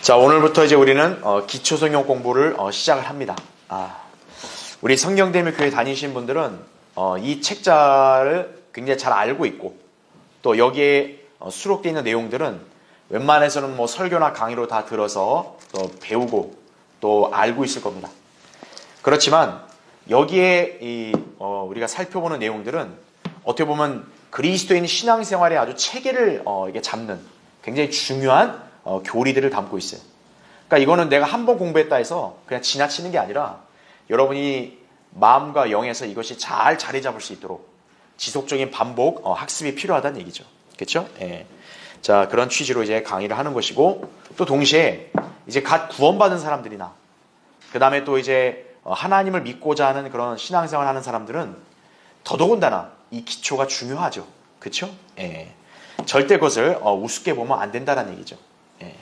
자, 오늘부터 이제 우리는 기초 성경 공부를 시작을 합니다. 우리 성경대면 교회 다니시는 분들은 이 책자를 굉장히 잘 알고 있고, 또 여기에 수록되어 있는 내용들은 웬만해서는 뭐 설교나 강의로 다 들어서 또 배우고 또 알고 있을 겁니다. 그렇지만 여기에 우리가 살펴보는 내용들은 어떻게 보면 그리스도인 신앙생활의 아주 체계를 이게 잡는 굉장히 중요한 교리들을 담고 있어요. 그러니까 이거는 내가 한 번 공부했다 해서 그냥 지나치는 게 아니라 여러분이 마음과 영에서 이것이 잘 자리 잡을 수 있도록 지속적인 반복, 학습이 필요하다는 얘기죠. 그렇죠? 예. 자, 그런 취지로 이제 강의를 하는 것이고, 또 동시에 이제 갓 구원받은 사람들이나 그 다음에 또 이제 하나님을 믿고자 하는 그런 신앙생활 하는 사람들은 더더군다나 이 기초가 중요하죠. 그렇죠? 예. 절대 그것을 우습게 보면 안 된다는 얘기죠. 예.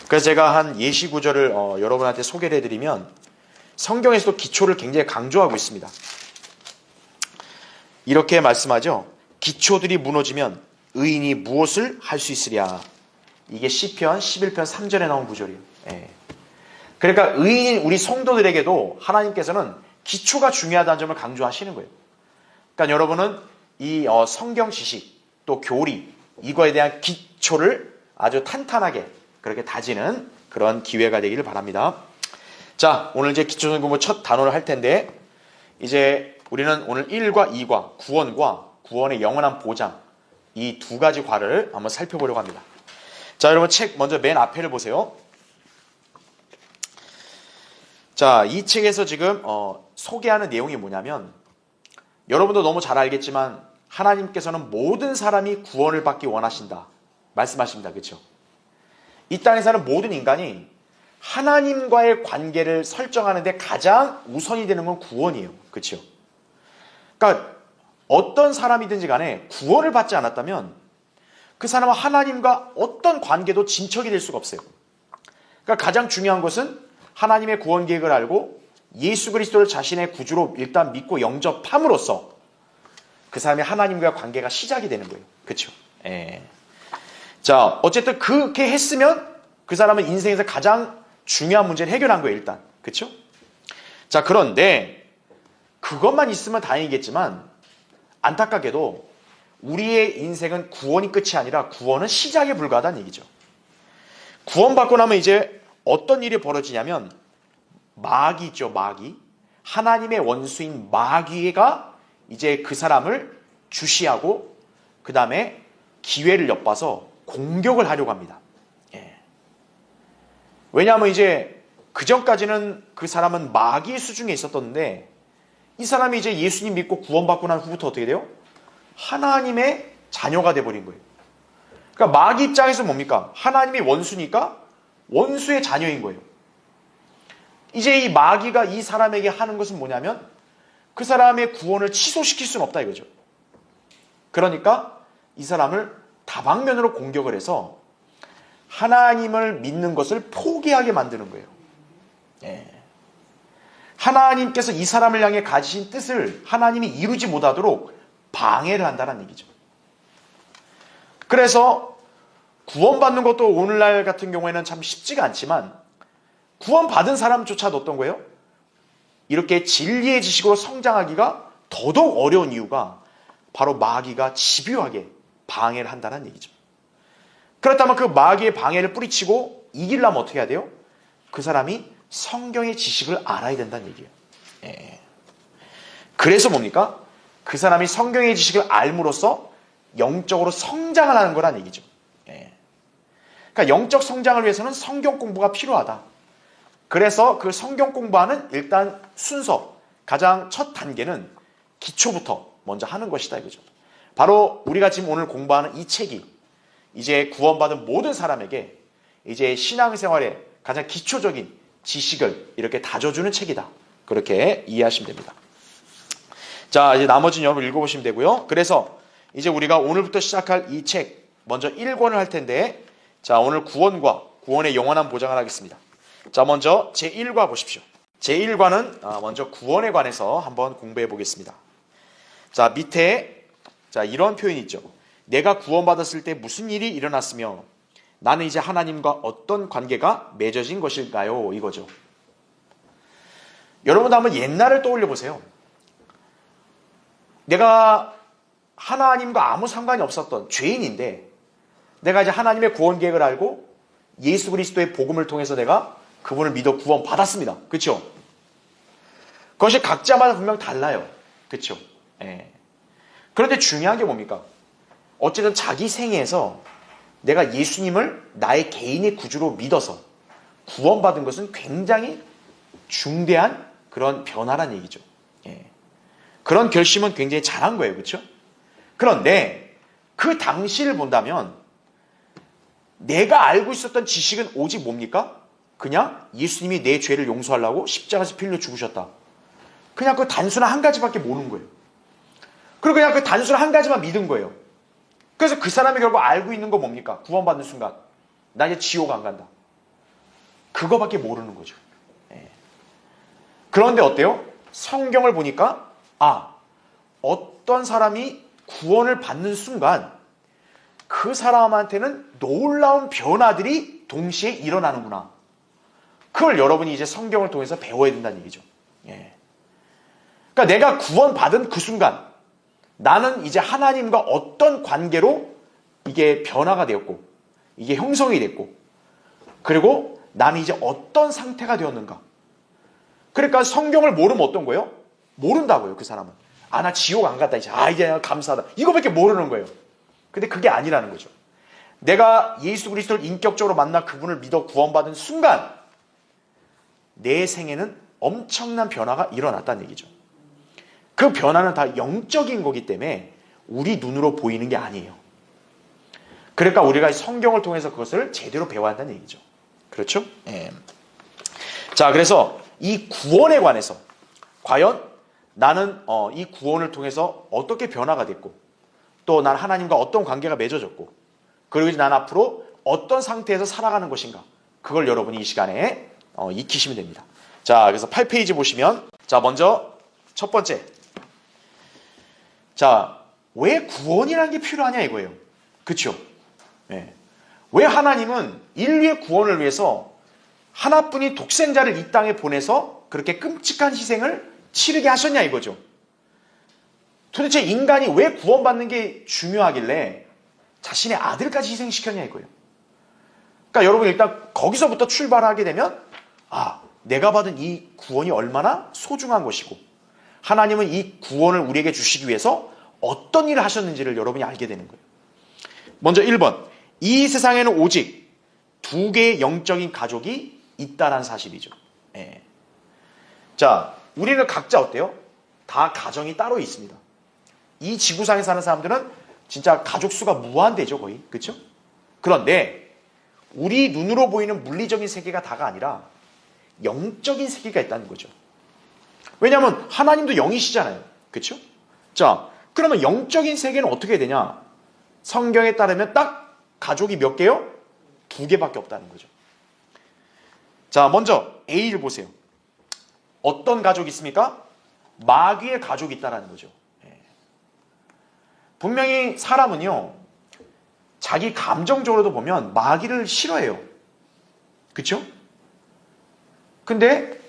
그래서 제가 한 예시 구절을 여러분한테 소개를 해드리면, 성경에서도 기초를 굉장히 강조하고 있습니다. 이렇게 말씀하죠. 기초들이 무너지면 의인이 무엇을 할 수 있으랴. 이게 시편 11편 3절에 나온 구절이에요. 예. 그러니까 의인인 우리 성도들에게도 하나님께서는 기초가 중요하다는 점을 강조하시는 거예요. 그러니까 여러분은 이 성경 지식 또 교리, 이거에 대한 기초를 아주 탄탄하게 그렇게 다지는 그런 기회가 되기를 바랍니다. 자, 오늘 이제 기초성 공부 첫 단어를 할 텐데, 이제 우리는 오늘 1과 2과 구원과 구원의 영원한 보장, 이 두 가지 과를 한번 살펴보려고 합니다. 자, 여러분 책 먼저 맨 앞에를 보세요. 자, 이 책에서 지금 소개하는 내용이 뭐냐면, 여러분도 너무 잘 알겠지만 하나님께서는 모든 사람이 구원을 받기 원하신다 말씀하십니다. 그렇죠? 이 땅에 사는 모든 인간이 하나님과의 관계를 설정하는 데 가장 우선이 되는 건 구원이에요. 그렇죠? 그러니까 어떤 사람이든지 간에 구원을 받지 않았다면 그 사람은 하나님과 어떤 관계도 진척이 될 수가 없어요. 그러니까 가장 중요한 것은 하나님의 구원 계획을 알고 예수 그리스도를 자신의 구주로 일단 믿고 영접함으로써 그 사람이 하나님과 관계가 시작이 되는 거예요. 그렇죠? 예. 자, 어쨌든 그렇게 했으면 그 사람은 인생에서 가장 중요한 문제를 해결한 거예요, 일단. 그렇죠? 자, 그런데 그것만 있으면 다행이겠지만 안타깝게도 우리의 인생은 구원이 끝이 아니라 구원은 시작에 불과하다는 얘기죠. 구원받고 나면 이제 어떤 일이 벌어지냐면 마귀죠, 마귀. 하나님의 원수인 마귀가 이제 그 사람을 주시하고 그 다음에 기회를 엿봐서 공격을 하려고 합니다. 예. 왜냐하면 이제 그 전까지는 그 사람은 마귀의 수중에 있었던데, 이 사람이 이제 예수님 믿고 구원받고 난 후부터 어떻게 돼요? 하나님의 자녀가 돼버린 거예요. 그러니까 마귀 입장에서 뭡니까? 하나님의 원수니까 원수의 자녀인 거예요. 이제 이 마귀가 이 사람에게 하는 것은 뭐냐면 그 사람의 구원을 취소시킬 수는 없다 이거죠. 그러니까 이 사람을 다방면으로 공격을 해서 하나님을 믿는 것을 포기하게 만드는 거예요. 예. 하나님께서 이 사람을 향해 가지신 뜻을 하나님이 이루지 못하도록 방해를 한다는 얘기죠. 그래서 구원받는 것도 오늘날 같은 경우에는 참 쉽지가 않지만, 구원받은 사람조차도 어떤 거예요? 이렇게 진리의 지식으로 성장하기가 더더욱 어려운 이유가 바로 마귀가 집요하게 방해를 한다는 얘기죠. 그렇다면 그 마귀의 방해를 뿌리치고 이기려면 어떻게 해야 돼요? 그 사람이 성경의 지식을 알아야 된다는 얘기예요. 예. 그래서 뭡니까? 그 사람이 성경의 지식을 알므로써 영적으로 성장을 하는 거란 얘기죠. 예. 그러니까 영적 성장을 위해서는 성경 공부가 필요하다. 그래서 그 성경 공부하는 일단 순서, 가장 첫 단계는 기초부터 먼저 하는 것이다 이거죠. 바로 우리가 지금 오늘 공부하는 이 책이 이제 구원받은 모든 사람에게 이제 신앙생활의 가장 기초적인 지식을 이렇게 다져주는 책이다. 그렇게 이해하시면 됩니다. 자, 이제 나머지는 여러분 읽어보시면 되고요. 그래서 이제 우리가 오늘부터 시작할 이 책, 먼저 1권을 할 텐데, 자, 오늘 구원과 구원의 영원한 보장을 하겠습니다. 자, 먼저 제1과 보십시오. 제1과는 먼저 구원에 관해서 한번 공부해 보겠습니다. 자, 밑에 자 이런 표현이 있죠. 내가 구원받았을 때 무슨 일이 일어났으며 나는 이제 하나님과 어떤 관계가 맺어진 것일까요? 이거죠. 여러분도 한번 옛날을 떠올려 보세요. 내가 하나님과 아무 상관이 없었던 죄인인데 내가 이제 하나님의 구원 계획을 알고 예수 그리스도의 복음을 통해서 내가 그분을 믿어 구원 받았습니다. 그렇죠? 그것이 각자마다 분명 달라요. 그렇죠? 예. 그런데 중요한 게 뭡니까? 어쨌든 자기 생애에서 내가 예수님을 나의 개인의 구주로 믿어서 구원받은 것은 굉장히 중대한 그런 변화란 얘기죠. 예. 그런 결심은 굉장히 잘한 거예요. 그렇죠? 그런데 그 당시를 본다면 내가 알고 있었던 지식은 오직 뭡니까? 그냥 예수님이 내 죄를 용서하려고 십자가에서 피 흘려 죽으셨다. 그냥 그 단순한 한 가지밖에 모르는 거예요. 그리고 그냥 그 단순한 한 가지만 믿은 거예요. 그래서 그 사람이 결국 알고 있는 거 뭡니까? 구원받는 순간 나 이제 지옥 안 간다. 그거밖에 모르는 거죠. 예. 그런데 어때요? 성경을 보니까 어떤 사람이 구원을 받는 순간 그 사람한테는 놀라운 변화들이 동시에 일어나는구나. 그걸 여러분이 이제 성경을 통해서 배워야 된다는 얘기죠. 예. 그러니까 내가 구원받은 그 순간 나는 이제 하나님과 어떤 관계로 이게 변화가 되었고 이게 형성이 됐고 그리고 나는 이제 어떤 상태가 되었는가. 그러니까 성경을 모르면 어떤 거예요? 모른다고요. 그 사람은. 나 지옥 안 갔다. 이제 감사하다. 이거밖에 모르는 거예요. 근데 그게 아니라는 거죠. 내가 예수 그리스도를 인격적으로 만나 그분을 믿어 구원받은 순간 내 생에는 엄청난 변화가 일어났다는 얘기죠. 그 변화는 다 영적인 거기 때문에 우리 눈으로 보이는 게 아니에요. 그러니까 우리가 성경을 통해서 그것을 제대로 배워야 한다는 얘기죠. 그렇죠? 예. 자, 그래서 이 구원에 관해서 과연 나는 이 구원을 통해서 어떻게 변화가 됐고 또 난 하나님과 어떤 관계가 맺어졌고 그리고 이제 난 앞으로 어떤 상태에서 살아가는 것인가 그걸 여러분이 이 시간에 익히시면 됩니다. 자, 그래서 8페이지 보시면 자, 먼저 첫 번째 자, 왜 구원이라는 게 필요하냐 이거예요. 그렇죠? 네. 왜 하나님은 인류의 구원을 위해서 하나뿐인 독생자를 이 땅에 보내서 그렇게 끔찍한 희생을 치르게 하셨냐 이거죠. 도대체 인간이 왜 구원받는 게 중요하길래 자신의 아들까지 희생시켰냐 이거예요. 그러니까 여러분 일단 거기서부터 출발하게 되면 내가 받은 이 구원이 얼마나 소중한 것이고 하나님은 이 구원을 우리에게 주시기 위해서 어떤 일을 하셨는지를 여러분이 알게 되는 거예요. 먼저 1번. 이 세상에는 오직 두 개의 영적인 가족이 있다는 사실이죠. 예. 자, 우리는 각자 어때요? 다 가정이 따로 있습니다. 이 지구상에 사는 사람들은 진짜 가족 수가 무한대죠, 거의. 그렇죠? 그런데 우리 눈으로 보이는 물리적인 세계가 다가 아니라 영적인 세계가 있다는 거죠. 왜냐하면 하나님도 영이시잖아요. 그렇죠? 자, 그러면 영적인 세계는 어떻게 되냐? 성경에 따르면 딱 가족이 몇 개요? 2개밖에 없다는 거죠. 자, 먼저 A를 보세요. 어떤 가족이 있습니까? 마귀의 가족이 있다는 거죠. 분명히 사람은요, 자기 감정적으로도 보면 마귀를 싫어해요. 그렇죠? 근데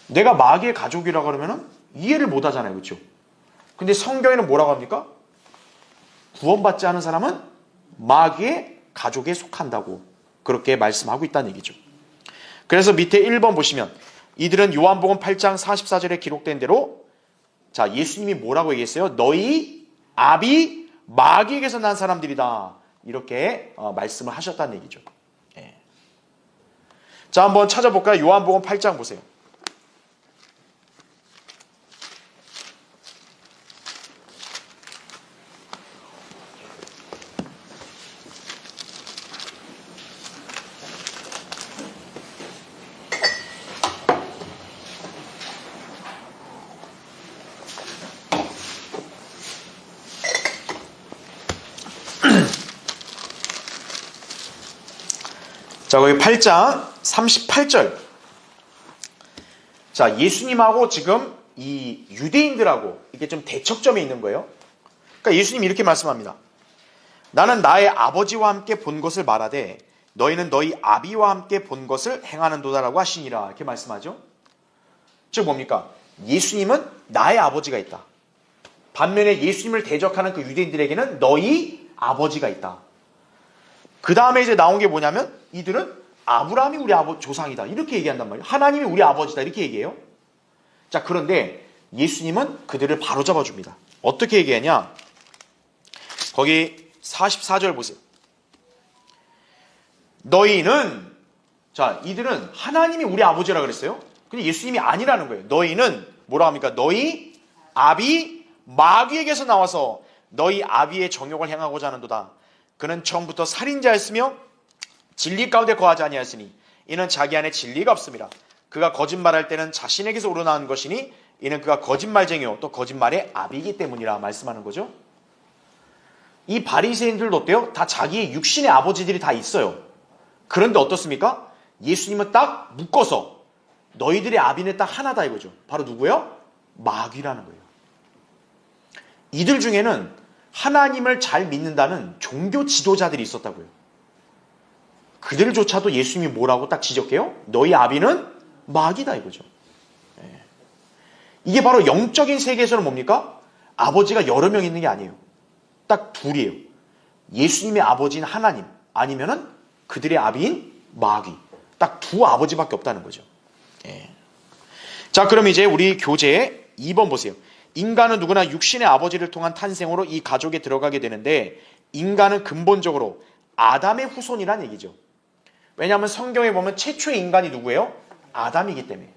내가 마귀의 가족이라고 그러면은 이해를 못 하잖아요. 그렇죠? 근데 성경에는 뭐라고 합니까? 구원받지 않은 사람은 마귀의 가족에 속한다고 그렇게 말씀하고 있다는 얘기죠. 그래서 밑에 1번 보시면 이들은 요한복음 8장 44절에 기록된 대로 자, 예수님이 뭐라고 얘기했어요? 너희 아비 마귀에게서 난 사람들이다. 이렇게 말씀을 하셨다는 얘기죠. 예. 자, 한번 찾아볼까요? 요한복음 8장 보세요. 자, 거기 8장 38절. 자, 예수님하고 지금 이 유대인들하고 이게 좀 대척점에 있는 거예요. 그러니까 예수님이 이렇게 말씀합니다. 나는 나의 아버지와 함께 본 것을 말하되 너희는 너희 아비와 함께 본 것을 행하는도다라고 하시니라. 이렇게 말씀하죠. 즉 뭡니까? 예수님은 나의 아버지가 있다. 반면에 예수님을 대적하는 그 유대인들에게는 너희 아버지가 있다. 그 다음에 이제 나온 게 뭐냐면 이들은 아브라함이 우리 조상이다. 이렇게 얘기한단 말이에요. 하나님이 우리 아버지다. 이렇게 얘기해요. 자, 그런데 예수님은 그들을 바로잡아 줍니다. 어떻게 얘기하냐? 거기 44절 보세요. 너희는, 자, 이들은 하나님이 우리 아버지라 그랬어요. 근데 예수님이 아니라는 거예요. 너희는 뭐라 합니까? 너희 아비 마귀에게서 나와서 너희 아비의 정욕을 행하고자 하는도다. 그는 처음부터 살인자였으며 진리 가운데 거하지 아니하였으니 이는 자기 안에 진리가 없습니다. 그가 거짓말할 때는 자신에게서 우러나온 것이니 이는 그가 거짓말쟁이요 또 거짓말의 아비이기 때문이라 말씀하는 거죠. 이 바리새인들도 어때요? 다 자기의 육신의 아버지들이 다 있어요. 그런데 어떻습니까? 예수님은 딱 묶어서 너희들의 아비는 딱 하나다 이거죠. 바로 누구요? 마귀라는 거예요. 이들 중에는 하나님을 잘 믿는다는 종교 지도자들이 있었다고요. 그들조차도 예수님이 뭐라고 딱 지적해요? 너희 아비는 마귀다 이거죠. 이게 바로 영적인 세계에서는 뭡니까? 아버지가 여러 명 있는 게 아니에요. 딱 둘이에요. 예수님의 아버지인 하나님 아니면은 그들의 아비인 마귀. 딱 두 아버지밖에 없다는 거죠. 자, 그럼 이제 우리 교재 2번 보세요. 인간은 누구나 육신의 아버지를 통한 탄생으로 이 가족에 들어가게 되는데 인간은 근본적으로 아담의 후손이란 얘기죠. 왜냐하면 성경에 보면 최초의 인간이 누구예요? 아담이기 때문에.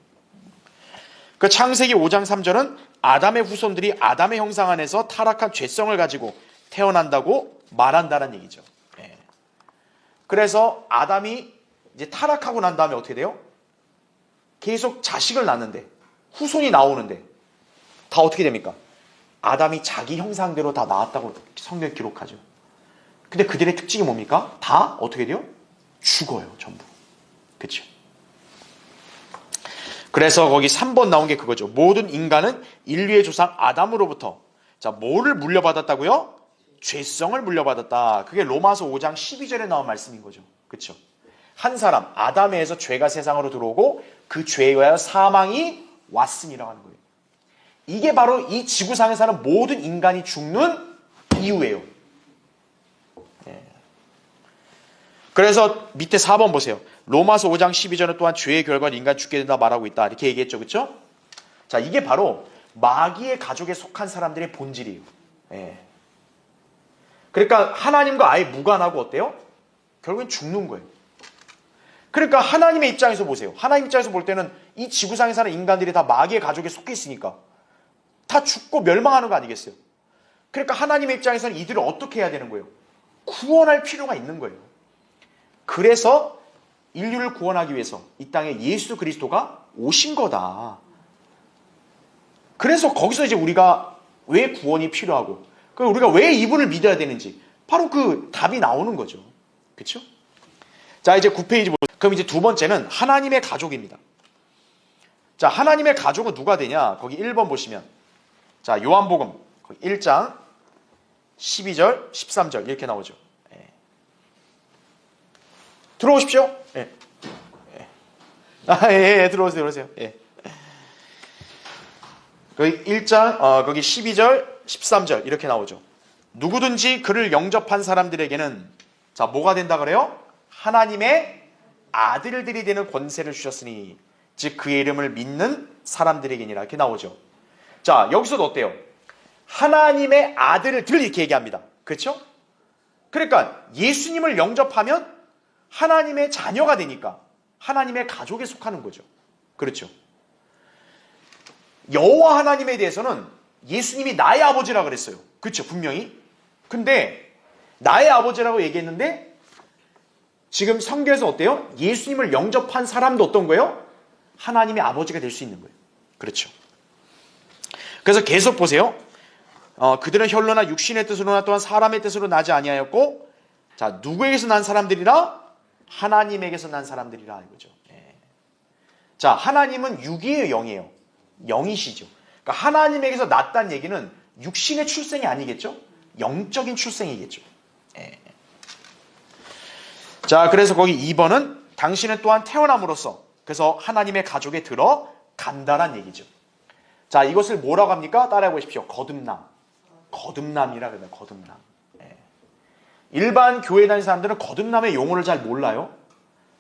그 창세기 5장 3절은 아담의 후손들이 아담의 형상 안에서 타락한 죄성을 가지고 태어난다고 말한다는 얘기죠. 그래서 아담이 이제 타락하고 난 다음에 어떻게 돼요? 계속 자식을 낳는데 후손이 나오는데 다 어떻게 됩니까? 아담이 자기 형상대로 다 나왔다고 성경에 기록하죠. 근데 그들의 특징이 뭡니까? 다 어떻게 돼요? 죽어요, 전부. 그렇죠? 그래서 거기 3번 나온 게 그거죠. 모든 인간은 인류의 조상 아담으로부터 자, 뭐를 물려받았다고요? 죄성을 물려받았다. 그게 로마서 5장 12절에 나온 말씀인 거죠. 그렇죠? 한 사람 아담에서 죄가 세상으로 들어오고 그 죄에 의하여 사망이 왔음이라고 하는 거예요. 이게 바로 이 지구상에 사는 모든 인간이 죽는 이유예요. 그래서 밑에 4번 보세요. 로마서 5장 12절은 또한 죄의 결과는 인간 죽게 된다 말하고 있다. 이렇게 얘기했죠. 그렇죠? 자, 이게 바로 마귀의 가족에 속한 사람들의 본질이에요. 그러니까 하나님과 아예 무관하고 어때요? 결국엔 죽는 거예요. 그러니까 하나님의 입장에서 보세요. 하나님 입장에서 볼 때는 이 지구상에 사는 인간들이 다 마귀의 가족에 속해 있으니까 다 죽고 멸망하는 거 아니겠어요? 그러니까 하나님의 입장에서는 이들을 어떻게 해야 되는 거예요? 구원할 필요가 있는 거예요. 그래서 인류를 구원하기 위해서 이 땅에 예수 그리스도가 오신 거다. 그래서 거기서 이제 우리가 왜 구원이 필요하고 우리가 왜 이분을 믿어야 되는지 바로 그 답이 나오는 거죠. 그렇죠? 자, 이제 9페이지 보세요. 그럼 이제 두 번째는 하나님의 가족입니다. 자, 하나님의 가족은 누가 되냐? 거기 1번 보시면 자, 요한복음 1장 12절, 13절 이렇게 나오죠. 들어오십시오. 들어오세요. 거기 1장 거기 12절, 13절 이렇게 나오죠. 누구든지 그를 영접한 사람들에게는 자, 뭐가 된다 그래요? 하나님의 아들들이 되는 권세를 주셨으니 즉 그의 이름을 믿는 사람들에게니라 이렇게 나오죠. 자, 여기서도 어때요? 하나님의 아들들 이렇게 얘기합니다. 그렇죠? 그러니까 예수님을 영접하면 하나님의 자녀가 되니까 하나님의 가족에 속하는 거죠. 그렇죠? 여호와 하나님에 대해서는 예수님이 나의 아버지라 그랬어요. 그렇죠? 분명히. 근데 나의 아버지라고 얘기했는데 지금 성경에서 어때요? 예수님을 영접한 사람도 어떤 거예요? 하나님의 아버지가 될 수 있는 거예요. 그렇죠? 그래서 계속 보세요. 그들은 혈로나 육신의 뜻으로나 또한 사람의 뜻으로 나지 아니하였고 자, 누구에게서 난 사람들이라? 하나님에게서 난 사람들이라 이거죠. 자, 하나님은 육이에요, 영이에요? 영이시죠. 그러니까 하나님에게서 났다는 얘기는 육신의 출생이 아니겠죠? 영적인 출생이겠죠. 자, 그래서 거기 2번은 당신은 또한 태어남으로써 그래서 하나님의 가족에 들어간다란 얘기죠. 자, 이것을 뭐라고 합니까? 따라해 보십시오. 거듭남. 거듭남이라 그래요. 거듭남. 예. 일반 교회 다니는 사람들은 거듭남의 용어를 잘 몰라요.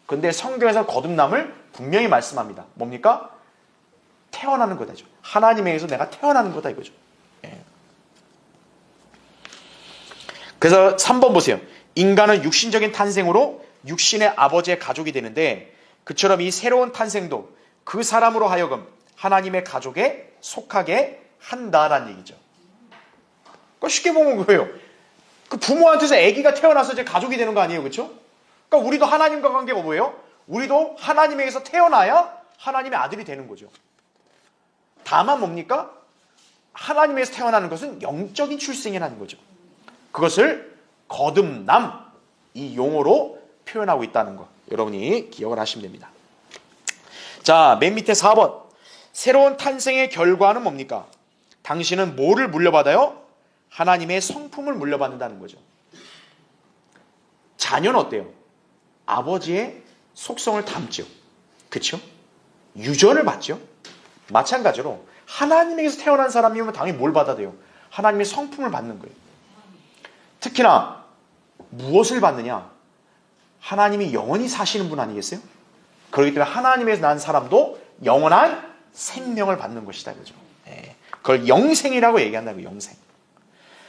근데 성경에서 거듭남을 분명히 말씀합니다. 뭡니까? 태어나는 거다죠. 하나님에 의해서 내가 태어나는 거다 이거죠. 예. 그래서 3번 보세요. 인간은 육신적인 탄생으로 육신의 아버지의 가족이 되는데 그처럼 이 새로운 탄생도 그 사람으로 하여금 하나님의 가족에 속하게 한다라는 얘기죠. 그러니까 쉽게 보면 그거예요. 그 부모한테서 아기가 태어나서 이제 가족이 되는 거 아니에요, 그렇죠? 그러니까 우리도 하나님과 관계가 뭐예요? 우리도 하나님에게서 태어나야 하나님의 아들이 되는 거죠. 다만 뭡니까? 하나님에서 태어나는 것은 영적인 출생이라는 거죠. 그것을 거듭남 이 용어로 표현하고 있다는 거 여러분이 기억을 하시면 됩니다. 자, 맨 밑에 4번 새로운 탄생의 결과는 뭡니까? 당신은 뭐를 물려받아요? 하나님의 성품을 물려받는다는 거죠. 자녀는 어때요? 아버지의 속성을 담죠. 그렇죠? 유전을 받죠. 마찬가지로 하나님에게서 태어난 사람이면 당연히 뭘 받아야 돼요? 하나님의 성품을 받는 거예요. 특히나 무엇을 받느냐? 하나님이 영원히 사시는 분 아니겠어요? 그렇기 때문에 하나님에서 난 사람도 영원한 생명을 받는 것이다. 그죠? 네. 그걸 영생이라고 얘기한다고요. 영생.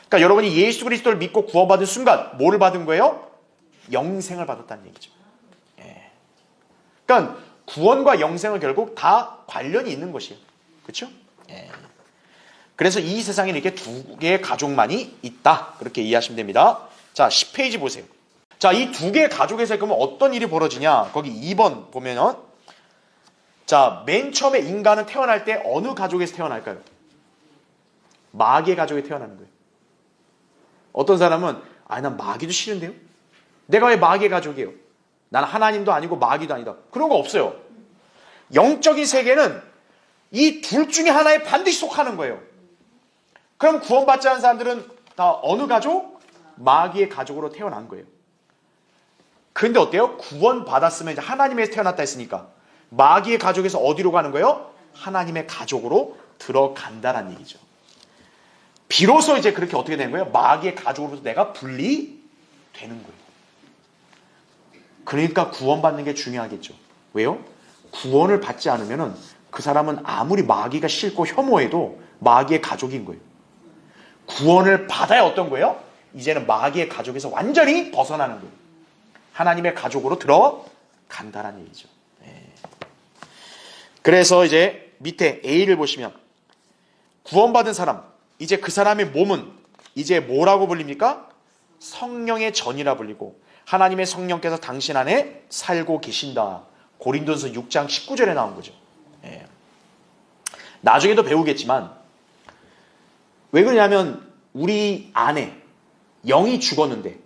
그러니까 여러분이 예수 그리스도를 믿고 구원받은 순간 뭐를 받은 거예요? 영생을 받았다는 얘기죠. 네. 그러니까 구원과 영생은 결국 다 관련이 있는 것이에요. 그렇죠? 네. 그래서 이 세상에 이렇게 두 개의 가족만이 있다. 그렇게 이해하시면 됩니다. 자, 10페이지 보세요. 자, 이 두 개의 가족에서 그러면 어떤 일이 벌어지냐? 거기 2번 보면은 자, 맨 처음에 인간은 태어날 때 어느 가족에서 태어날까요? 마귀의 가족에 태어나는 거예요. 어떤 사람은 난 마귀도 싫은데요? 내가 왜 마귀의 가족이에요? 난 하나님도 아니고 마귀도 아니다. 그런 거 없어요. 영적인 세계는 이 둘 중에 하나에 반드시 속하는 거예요. 그럼 구원받지 않은 사람들은 다 어느 가족? 마귀의 가족으로 태어난 거예요. 그런데 어때요? 구원받았으면 이제 하나님에서 태어났다 했으니까 마귀의 가족에서 어디로 가는 거예요? 하나님의 가족으로 들어간다는 얘기죠. 비로소 이제 그렇게 어떻게 되는 거예요? 마귀의 가족으로부터 내가 분리되는 거예요. 그러니까 구원받는 게 중요하겠죠. 왜요? 구원을 받지 않으면 그 사람은 아무리 마귀가 싫고 혐오해도 마귀의 가족인 거예요. 구원을 받아야 어떤 거예요? 이제는 마귀의 가족에서 완전히 벗어나는 거예요. 하나님의 가족으로 들어간다는 얘기죠. 네. 그래서 이제 밑에 A를 보시면 구원받은 사람, 이제 그 사람의 몸은 이제 뭐라고 불립니까? 성령의 전이라 불리고 하나님의 성령께서 당신 안에 살고 계신다. 고린도서 6장 19절에 나온 거죠. 네. 나중에도 배우겠지만 왜 그러냐면 우리 안에 영이 죽었는데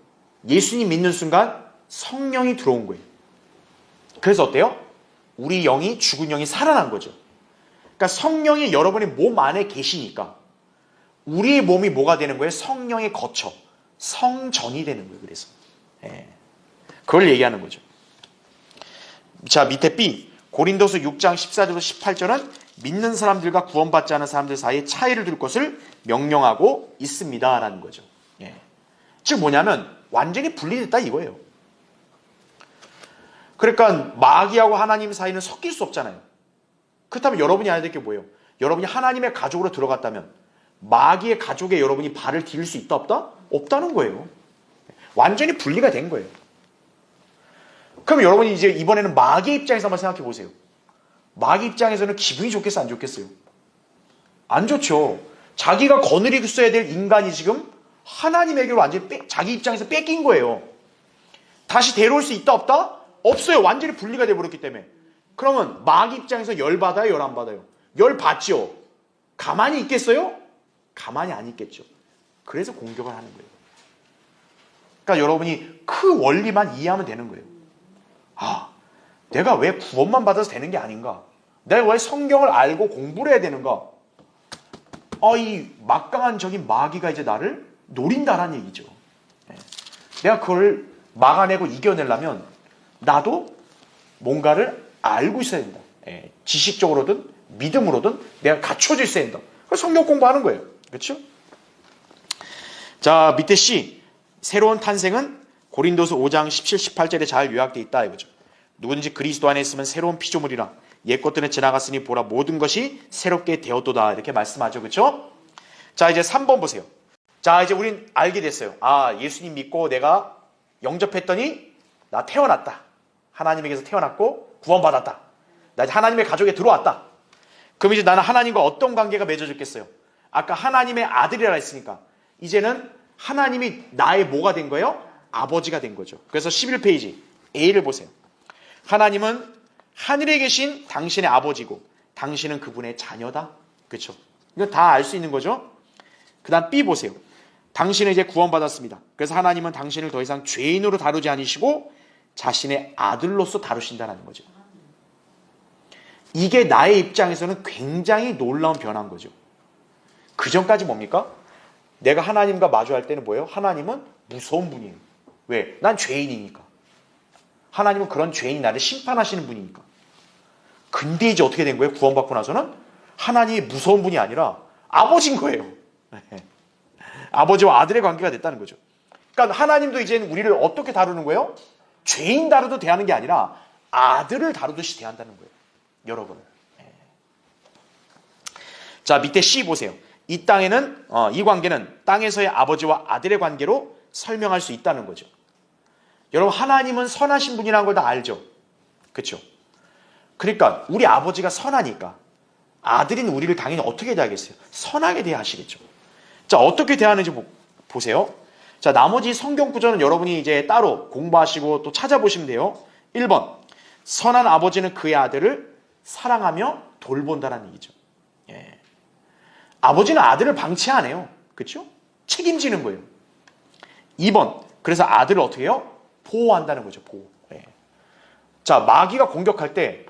예수님 믿는 순간 성령이 들어온 거예요. 그래서 어때요? 우리 영이 죽은 영이 살아난 거죠. 그러니까 성령이 여러분의 몸 안에 계시니까 우리의 몸이 뭐가 되는 거예요? 성령의 거처, 성전이 되는 거예요. 그래서 그걸 얘기하는 거죠. 자, 밑에 B 고린도서 6장 14절로 18절은 믿는 사람들과 구원받지 않은 사람들 사이에 차이를 둘 것을 명령하고 있습니다 라는 거죠. 즉 뭐냐면 완전히 분리됐다 이거예요. 그러니까 마귀하고 하나님 사이는 섞일 수 없잖아요. 그렇다면 여러분이 알아야 될 게 뭐예요? 여러분이 하나님의 가족으로 들어갔다면 마귀의 가족에 여러분이 발을 디딜 수 있다 없다? 없다는 거예요. 완전히 분리가 된 거예요. 그럼 여러분이 이제 이번에는 마귀의 입장에서 한번 생각해 보세요. 마귀 입장에서는 기분이 좋겠어요? 안 좋겠어요? 안 좋죠. 자기가 거느리고 있어야 될 인간이 지금 하나님에게로 완전히 자기 입장에서 뺏긴 거예요. 다시 데려올 수 있다 없다? 없어요. 완전히 분리가 돼버렸기 때문에. 그러면 마귀 입장에서 열 받아요? 열 안 받아요? 열 받죠. 가만히 있겠어요? 가만히 안 있겠죠. 그래서 공격을 하는 거예요. 그러니까 여러분이 그 원리만 이해하면 되는 거예요. 내가 왜 구원만 받아서 되는 게 아닌가? 내가 왜 성경을 알고 공부를 해야 되는가? 이 막강한 적인 마귀가 이제 나를 노린다라는 얘기죠. 내가 그걸 막아내고 이겨내려면 나도 뭔가를 알고 있어야 된다. 지식적으로든 믿음으로든 내가 갖춰져 있어야 된다. 그래서 성경 공부하는 거예요. 그렇죠? 자, 밑에 C. 새로운 탄생은 고린도서 5장 17, 18절에 잘 요약되어 있다 이거죠. 누구든지 그리스도 안에 있으면 새로운 피조물이라 옛 것들은 지나갔으니 보라 모든 것이 새롭게 되었도다 이렇게 말씀하죠. 그렇죠? 자, 이제 3번 보세요. 자, 이제 우린 알게 됐어요. 아, 예수님 믿고 내가 영접했더니 나 태어났다. 하나님에게서 태어났고 구원받았다. 나 하나님의 가족에 들어왔다. 그럼 이제 나는 하나님과 어떤 관계가 맺어졌겠어요? 아까 하나님의 아들이라 했으니까 이제는 하나님이 나의 뭐가 된 거예요? 아버지가 된 거죠. 그래서 11페이지 A를 보세요. 하나님은 하늘에 계신 당신의 아버지고 당신은 그분의 자녀다. 그렇죠? 이거 다 알 수 있는 거죠. 그 다음 B 보세요. 당신은 이제 구원받았습니다. 그래서 하나님은 당신을 더 이상 죄인으로 다루지 않으시고 자신의 아들로서 다루신다는 거죠. 이게 나의 입장에서는 굉장히 놀라운 변화인 거죠. 그 전까지 뭡니까? 내가 하나님과 마주할 때는 뭐예요? 하나님은 무서운 분이에요. 왜? 난 죄인이니까. 하나님은 그런 죄인 나를 심판하시는 분이니까. 근데 이제 어떻게 된 거예요? 구원받고 나서는 하나님이 무서운 분이 아니라 아버지인 거예요. 아버지와 아들의 관계가 됐다는 거죠. 그러니까 하나님도 이제는 우리를 어떻게 다루는 거예요? 죄인 다루듯 대하는 게 아니라 아들을 다루듯이 대한다는 거예요. 여러분. 자, 밑에 C 보세요. 이 땅에는 이 관계는 땅에서의 아버지와 아들의 관계로 설명할 수 있다는 거죠. 여러분, 하나님은 선하신 분이라는 걸 다 알죠. 그렇죠? 그러니까 우리 아버지가 선하니까 아들인 우리를 당연히 어떻게 대하겠어요? 선하게 대하시겠죠. 자, 어떻게 대하는지 보세요. 자, 나머지 성경 구절은 여러분이 이제 따로 공부하시고 또 찾아보시면 돼요. 1번. 선한 아버지는 그의 아들을 사랑하며 돌본다는 얘기죠. 예. 아버지는 아들을 방치 안 해요. 그렇죠? 책임지는 거예요. 2번. 그래서 아들을 어떻게 해요? 보호한다는 거죠. 보호. 예. 자, 마귀가 공격할 때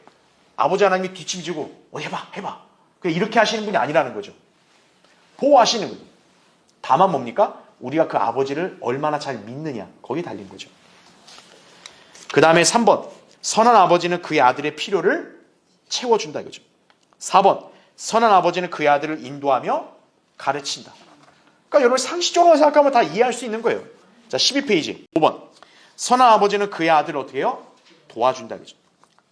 아버지 하나님이 뒤집지고 해봐. 그냥 이렇게 하시는 분이 아니라는 거죠. 보호하시는 거죠. 다만 뭡니까? 우리가 그 아버지를 얼마나 잘 믿느냐. 거기에 달린 거죠. 그 다음에 3번. 선한 아버지는 그의 아들의 필요를 채워준다 이거죠. 4번. 선한 아버지는 그의 아들을 인도하며 가르친다. 그러니까 여러분 상식적으로 생각하면 다 이해할 수 있는 거예요. 자, 12페이지 5번. 선한 아버지는 그의 아들을 어떻게 해요? 도와준다 이거죠.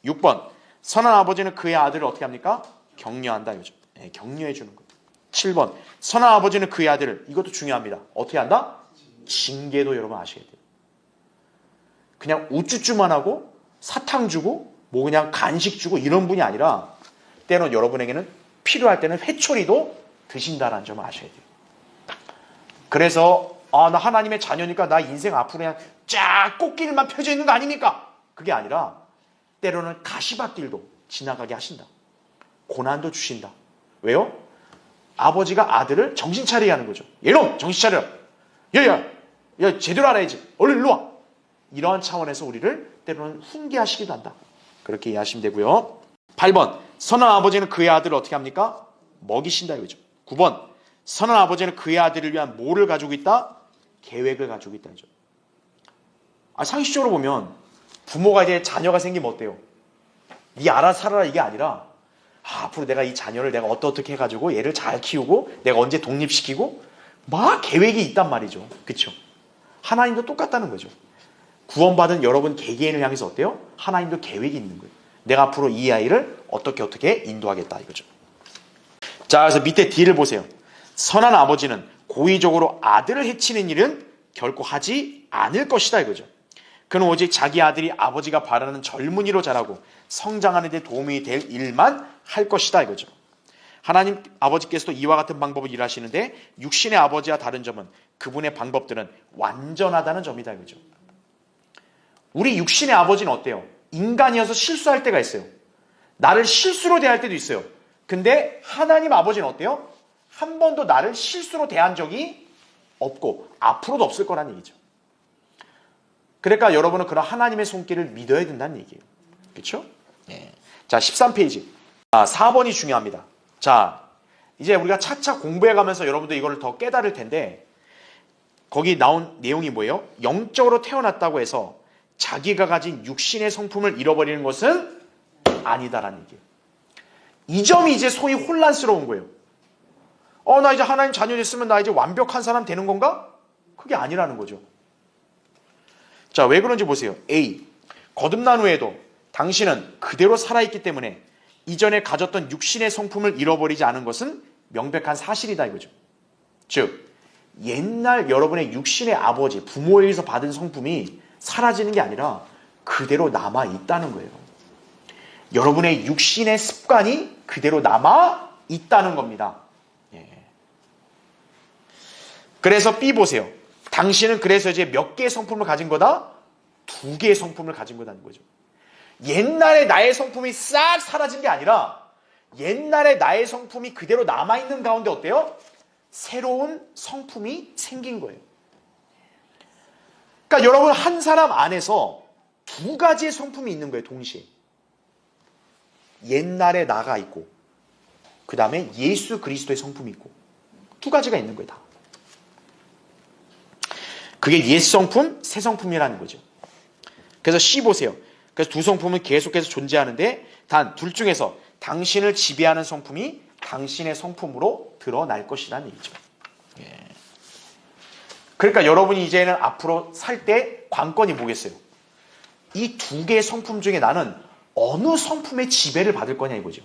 6번. 선한 아버지는 그의 아들을 어떻게 합니까? 격려한다 이거죠. 네, 격려해 주는 거예요. 7번. 선한 아버지는 그의 아들을, 이것도 중요합니다. 어떻게 한다? 징계도 여러분 아셔야 돼요. 그냥 우쭈쭈만 하고 사탕 주고 뭐 그냥 간식 주고 이런 분이 아니라 때로는 여러분에게는 필요할 때는 회초리도 드신다라는 점을 아셔야 돼요. 그래서 나 하나님의 자녀니까 나 인생 앞으로 그냥 쫙 꽃길만 펴져 있는 거 아닙니까? 그게 아니라 때로는 가시밭길도 지나가게 하신다. 고난도 주신다. 왜요? 아버지가 아들을 정신 차리게 하는 거죠. 얘놈 정신 차려. 야 제대로 알아야지. 얼른 일로 와. 이러한 차원에서 우리를 때로는 훈계하시기도 한다. 그렇게 이해하시면 되고요. 8번. 선한 아버지는 그의 아들을 어떻게 합니까? 먹이신다 이거죠. 9번. 선한 아버지는 그의 아들을 위한 뭐를 가지고 있다? 계획을 가지고 있다 이죠. 상식적으로 보면 부모가 이제 자녀가 생기면 어때요? 네 알아서 살아라 이게 아니라 앞으로 내가 이 자녀를 내가 어떻게 해가지고 얘를 잘 키우고 내가 언제 독립시키고 막 계획이 있단 말이죠. 그렇죠? 하나님도 똑같다는 거죠. 구원받은 여러분 개개인을 향해서 어때요? 하나님도 계획이 있는 거예요. 내가 앞으로 이 아이를 어떻게 인도하겠다 이거죠. 자, 그래서 밑에 D를 보세요. 선한 아버지는 고의적으로 아들을 해치는 일은 결코 하지 않을 것이다 이거죠. 그는 오직 자기 아들이 아버지가 바라는 젊은이로 자라고 성장하는 데 도움이 될 일만 할 것이다 이거죠. 하나님 아버지께서도 이와 같은 방법을 일하시는데 육신의 아버지와 다른 점은 그분의 방법들은 완전하다는 점이다 이거죠. 우리 육신의 아버지는 어때요? 인간이어서 실수할 때가 있어요. 나를 실수로 대할 때도 있어요. 근데 하나님 아버지는 어때요? 한 번도 나를 실수로 대한 적이 없고 앞으로도 없을 거란 얘기죠. 그러니까 여러분은 그런 하나님의 손길을 믿어야 된다는 얘기예요. 그렇죠? 네. 자, 13페이지. 4번이 중요합니다. 자, 이제 우리가 차차 공부해가면서 여러분들 이거를 더 깨달을 텐데 거기 나온 내용이 뭐예요? 영적으로 태어났다고 해서 자기가 가진 육신의 성품을 잃어버리는 것은 아니다라는 얘기예요. 이 점이 이제 소위 혼란스러운 거예요. 나 이제 하나님 자녀 됐으면 나 이제 완벽한 사람 되는 건가? 그게 아니라는 거죠. 자, 왜 그런지 보세요. A. 거듭난 후에도 당신은 그대로 살아있기 때문에 이전에 가졌던 육신의 성품을 잃어버리지 않은 것은 명백한 사실이다 이거죠. 즉, 옛날 여러분의 육신의 아버지, 부모에 의해서 받은 성품이 사라지는 게 아니라 그대로 남아있다는 거예요. 여러분의 육신의 습관이 그대로 남아있다는 겁니다. 그래서 B 보세요. 당신은 그래서 이제 몇 개의 성품을 가진 거다? 2개의 성품을 가진 거다는 거죠. 옛날에 나의 성품이 싹 사라진 게 아니라 옛날에 나의 성품이 그대로 남아있는 가운데 어때요? 새로운 성품이 생긴 거예요. 그러니까 여러분 한 사람 안에서 2가지의 성품이 있는 거예요. 동시에. 옛날에 나가 있고 그 다음에 예수 그리스도의 성품이 있고 2가지가 있는 거예요. 다. 그게 옛 성품, 새 성품이라는 거죠. 그래서 C 보세요. 그래서 2 성품은 계속해서 존재하는데 단 둘 중에서 당신을 지배하는 성품이 당신의 성품으로 드러날 것이라는 얘기죠. 그러니까 여러분이 이제는 앞으로 살 때 관건이 뭐겠어요? 이 2개의 성품 중에 나는 어느 성품의 지배를 받을 거냐 이거죠.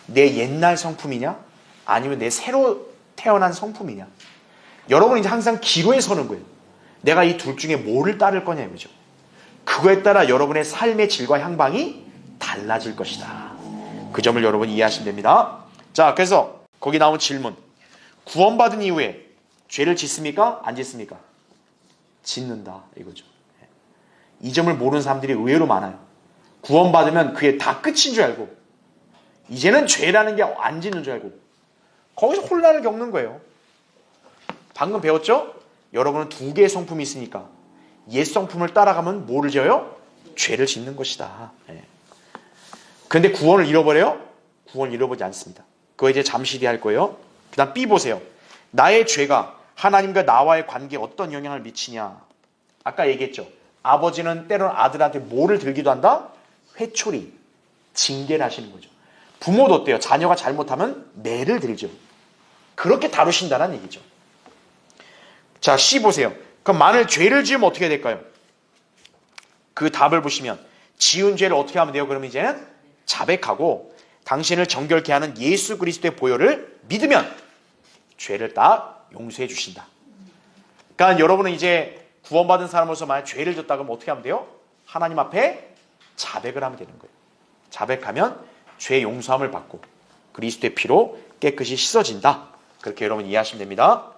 내 옛날 성품이냐? 아니면 내 새로 태어난 성품이냐? 여러분이 이제 항상 기로에 서는 거예요. 내가 이 둘 중에 뭐를 따를 거냐 이거죠. 그거에 따라 여러분의 삶의 질과 향방이 달라질 것이다. 그 점을 여러분이 이해하시면 됩니다. 자, 그래서 거기 나온 질문. 구원받은 이후에 죄를 짓습니까? 안 짓습니까? 짓는다 이거죠. 이 점을 모르는 사람들이 의외로 많아요. 구원받으면 그게 다 끝인 줄 알고 이제는 죄라는 게 안 짓는 줄 알고 거기서 혼란을 겪는 거예요. 방금 배웠죠? 여러분은 2개의 성품이 있으니까 옛 성품을 따라가면 뭐를 지어요? 죄를 짓는 것이다. 그런데 구원을 잃어버려요? 구원을 잃어버리지 않습니다. 그거 이제 잠시 뒤에 할 거예요. 그 다음 B 보세요. 나의 죄가 하나님과 나와의 관계에 어떤 영향을 미치냐. 아까 얘기했죠. 아버지는 때로는 아들한테 뭐를 들기도 한다? 회초리, 징계를 하시는 거죠. 부모도 어때요? 자녀가 잘못하면 매를 들죠. 그렇게 다루신다는 얘기죠. 자, C 보세요. 그럼 만일 죄를 지으면 어떻게 될까요? 그 답을 보시면 지은 죄를 어떻게 하면 돼요? 그러면 이제는 자백하고 당신을 정결케 하는 예수 그리스도의 보혈을 믿으면 죄를 딱 용서해 주신다. 그러니까 여러분은 이제 구원받은 사람으로서 만약 죄를 졌다 그러면 어떻게 하면 돼요? 하나님 앞에 자백을 하면 되는 거예요. 자백하면 죄 용서함을 받고 그리스도의 피로 깨끗이 씻어진다. 그렇게 여러분 이해하시면 됩니다.